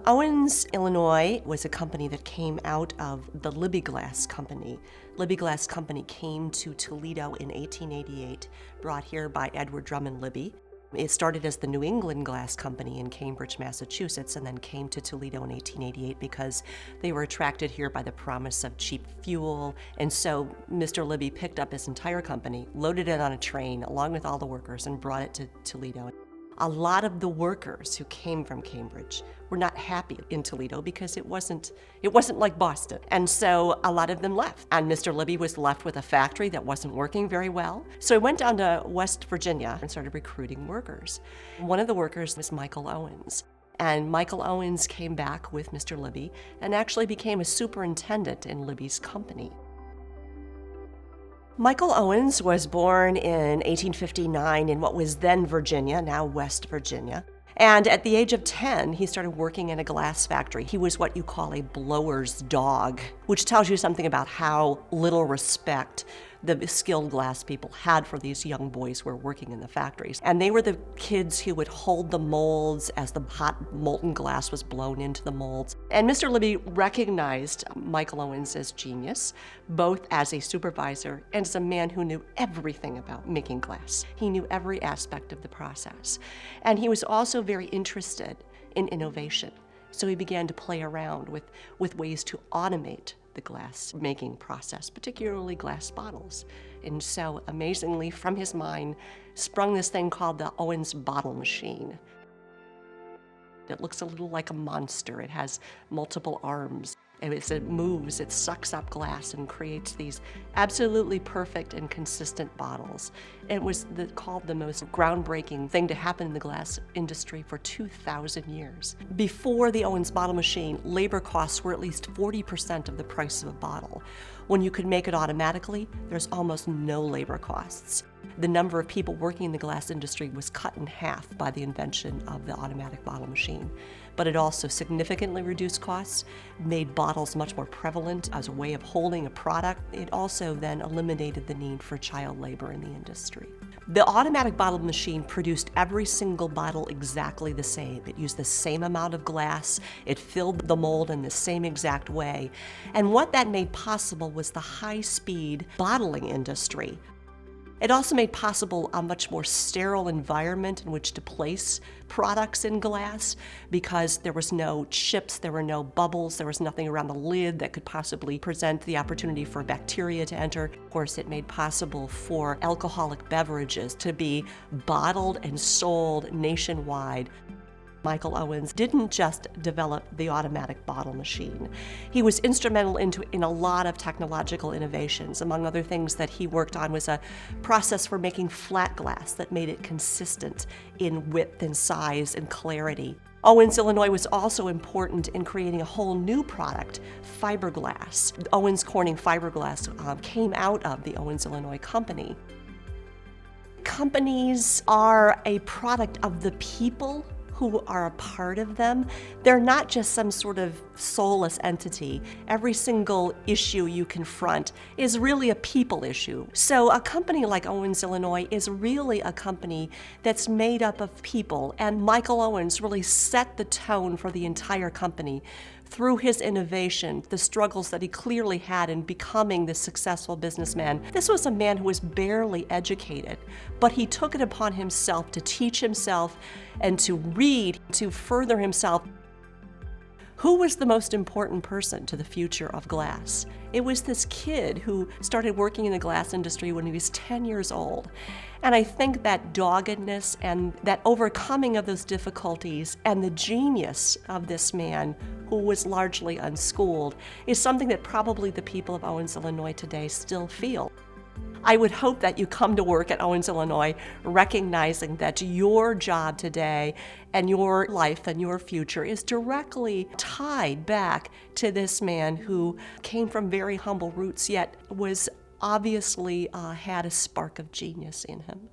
Owens-Illinois was a company that came out of the Libby Glass Company. Libby Glass Company came to Toledo in 1888, brought here by Edward Drummond Libby. It started as the New England Glass Company in Cambridge, Massachusetts, and then came to Toledo in 1888 because they were attracted here by the promise of cheap fuel. And so Mr. Libby picked up his entire company, loaded it on a train along with all the workers, and brought it to Toledo. A lot of the workers who came from Cambridge were not happy in Toledo because it wasn't like Boston. And so a lot of them left. And Mr. Libby was left with a factory that wasn't working very well. So he went down to West Virginia and started recruiting workers. One of the workers was Michael Owens. And Michael Owens came back with Mr. Libby and actually became a superintendent in Libby's company. Michael Owens was born in 1859 in what was then Virginia, now West Virginia. And at the age of 10, he started working in a glass factory. He was what you call a blower's dog, which tells you something about how little respect the skilled glass people had for these young boys who were working in the factories. And they were the kids who would hold the molds as the hot molten glass was blown into the molds. And Mr. Libby recognized Michael Owens as genius, both as a supervisor and as a man who knew everything about making glass. He knew every aspect of the process. And he was also very interested in innovation. So he began to play around with ways to automate the glass making process, particularly glass bottles. And so amazingly, from his mind sprung this thing called the Owens bottle machine. It looks a little like a monster. It has multiple arms. And as it moves, it sucks up glass and creates these absolutely perfect and consistent bottles. It was called the most groundbreaking thing to happen in the glass industry for 2,000 years. Before the Owens bottle machine, labor costs were at least 40% of the price of a bottle. When you could make it automatically, there's almost no labor costs. The number of people working in the glass industry was cut in half by the invention of the automatic bottle machine. But it also significantly reduced costs, made bottles much more prevalent as a way of holding a product. It also then eliminated the need for child labor in the industry. The automatic bottle machine produced every single bottle exactly the same. It used the same amount of glass. It filled the mold in the same exact way. And what that made possible was the high-speed bottling industry. It also made possible a much more sterile environment in which to place products in glass because there was no chips, there were no bubbles, there was nothing around the lid that could possibly present the opportunity for bacteria to enter. Of course, it made possible for alcoholic beverages to be bottled and sold nationwide. Michael Owens didn't just develop the automatic bottle machine. He was instrumental in a lot of technological innovations. Among other things that he worked on was a process for making flat glass that made it consistent in width and size and clarity. Owens-Illinois was also important in creating a whole new product, fiberglass. Owens Corning fiberglass came out of the Owens-Illinois company. Companies are a product of the people who are a part of them. They're not just some sort of soulless entity. Every single issue you confront is really a people issue. So a company like Owens-Illinois is really a company that's made up of people, and Michael Owens really set the tone for the entire company through his innovation, the struggles that he clearly had in becoming this successful businessman. This was a man who was barely educated, but he took it upon himself to teach himself and to read, to further himself. Who was the most important person to the future of glass? It was this kid who started working in the glass industry when he was 10 years old. And I think that doggedness and that overcoming of those difficulties and the genius of this man who was largely unschooled is something that probably the people of Owens-Illinois today still feel. I would hope that you come to work at Owens-Illinois recognizing that your job today and your life and your future is directly tied back to this man who came from very humble roots, yet was obviously had a spark of genius in him.